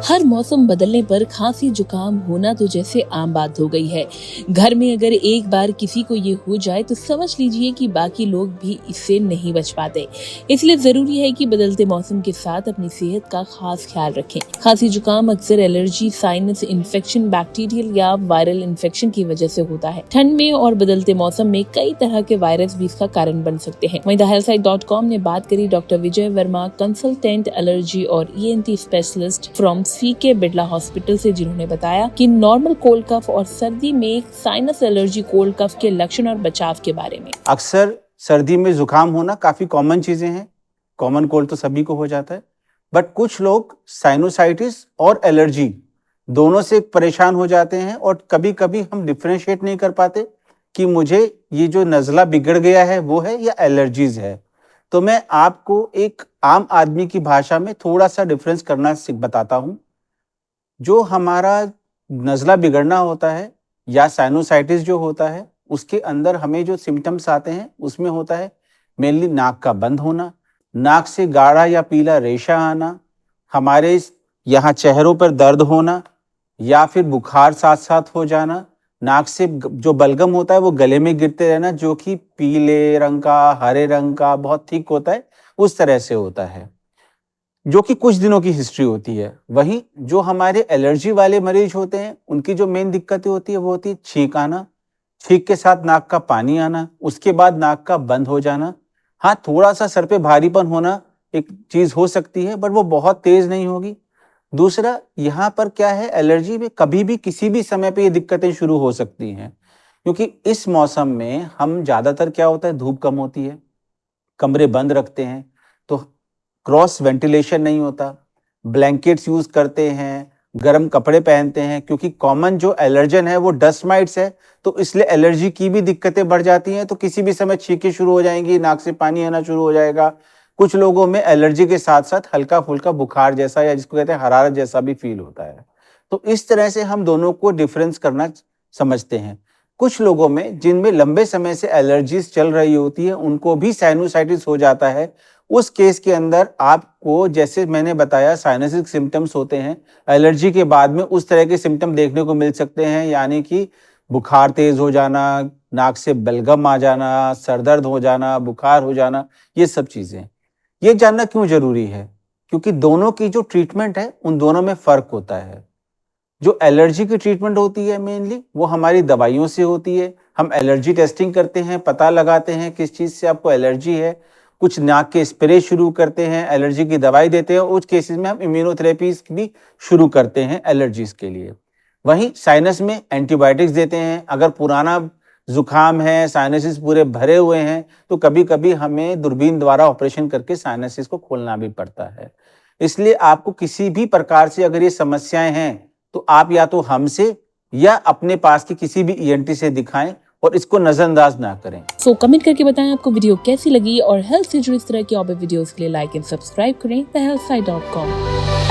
हर मौसम बदलने पर खांसी जुकाम होना तो जैसे आम बात हो गई है। घर में अगर एक बार किसी को ये हो जाए तो समझ लीजिए कि बाकी लोग भी इससे नहीं बच पाते। इसलिए जरूरी है कि बदलते मौसम के साथ अपनी सेहत का खास ख्याल रखें। खांसी जुकाम अक्सर एलर्जी, साइनस इन्फेक्शन, बैक्टीरियल या वायरल इन्फेक्शन की वजह से होता है। ठंड में और बदलते मौसम में कई तरह के वायरस भी इसका कारण बन सकते हैं। वहीं thehealthsite.com ने बात करी डॉक्टर विजय वर्मा, कंसल्टेंट एलर्जी और ENT specialist from CK Birla hospital से, जिन्होंने बताया कि नॉर्मल कोल्ड कफ और सर्दी में साइनस एलर्जी कोल्ड कफ के लक्षण और बचाव के बारे में। अक्सर सर्दी में जुकाम होना काफी कॉमन चीजें हैं। कॉमन कोल्ड तो सभी को हो जाता है, बट कुछ लोग साइनोसाइटिस और एलर्जी दोनों से परेशान हो जाते हैं और कभी कभी हम डिफरेंशिएट नहीं कर पाते कि मुझे ये जो नज़ला बिगड़ गया है वो है या एलर्जीज है। तो मैं आपको एक आम आदमी की भाषा में थोड़ा सा डिफरेंस करना बताता हूँ। जो हमारा नज़ला बिगड़ना होता है या साइनोसाइटिस जो होता है, उसके अंदर हमें जो सिम्टम्स आते हैं उसमें होता है मेनली नाक का बंद होना, नाक से गाढ़ा या पीला रेशा आना, हमारे यहाँ चेहरों पर दर्द होना या फिर बुखार साथ साथ हो जाना, नाक से जो बलगम होता है वो गले में गिरते रहना, जो कि पीले रंग का, हरे रंग का, बहुत थिक होता है, उस तरह से होता है, जो कि कुछ दिनों की हिस्ट्री होती है। वहीं जो हमारे एलर्जी वाले मरीज होते हैं उनकी जो मेन दिक्कतें होती है वो होती है छींक आना, छींक के साथ नाक का पानी आना, उसके बाद नाक का बंद हो जाना। हाँ, थोड़ा सा सर पे भारीपन होना एक चीज हो सकती है, बट वो बहुत तेज नहीं होगी। दूसरा, यहाँ पर क्या है, एलर्जी में कभी भी किसी भी समय पे ये दिक्कतें शुरू हो सकती हैं, क्योंकि इस मौसम में हम ज्यादातर क्या होता है, धूप कम होती है, कमरे बंद रखते हैं, तो क्रॉस वेंटिलेशन नहीं होता, ब्लैंकेट्स यूज करते हैं, गर्म कपड़े पहनते हैं, क्योंकि कॉमन जो एलर्जन है वो डस्ट माइट्स है, तो इसलिए एलर्जी की भी दिक्कतें बढ़ जाती हैं। तो किसी भी समय छींकें शुरू हो जाएंगी, नाक से पानी आना शुरू हो जाएगा। कुछ लोगों में एलर्जी के साथ साथ हल्का फुल्का बुखार जैसा या जिसको कहते हैं हरारत जैसा भी फील होता है। तो इस तरह से हम दोनों को डिफरेंस करना समझते हैं। कुछ लोगों में जिनमें लंबे समय से एलर्जीज चल रही होती है उनको भी साइनोसाइटिस हो जाता है। उस केस के अंदर आपको, जैसे मैंने बताया, साइनसिक सिम्टम्स होते हैं, एलर्जी के बाद में उस तरह के सिम्टम देखने को मिल सकते हैं, यानी कि बुखार तेज हो जाना, नाक से बलगम आ जाना, सरदर्द हो जाना, बुखार हो जाना, ये सब चीजें। ये जानना क्यों जरूरी है? क्योंकि दोनों की जो ट्रीटमेंट है उन दोनों में फर्क होता है। जो एलर्जी की ट्रीटमेंट होती है मेनली वो हमारी दवाइयों से होती है। हम एलर्जी टेस्टिंग करते हैं, पता लगाते हैं किस चीज से आपको एलर्जी है, कुछ नाक के स्प्रे शुरू करते हैं, एलर्जी की दवाई देते हैं, उस केसेस में हम इम्यूनोथेरेपीज भी शुरू करते हैं एलर्जीज के लिए। वहीं साइनस में एंटीबायोटिक्स देते हैं। अगर पुराना जुकाम है, साइनसिस पूरे भरे हुए हैं, तो कभी कभी हमें दूरबीन द्वारा ऑपरेशन करके साइनसिस को खोलना भी पड़ता है। इसलिए आपको किसी भी प्रकार से अगर ये समस्याएं हैं तो आप या तो हमसे या अपने पास के किसी भी ENT से दिखाएं और इसको नजरअंदाज ना करें। कमेंट करके बताएं आपको वीडियो कैसी लगी और हेल्थ से जुड़ी इस तरह की और भी वीडियोस के लिए लाइक एंड सब्सक्राइब करें thehealthsite.com।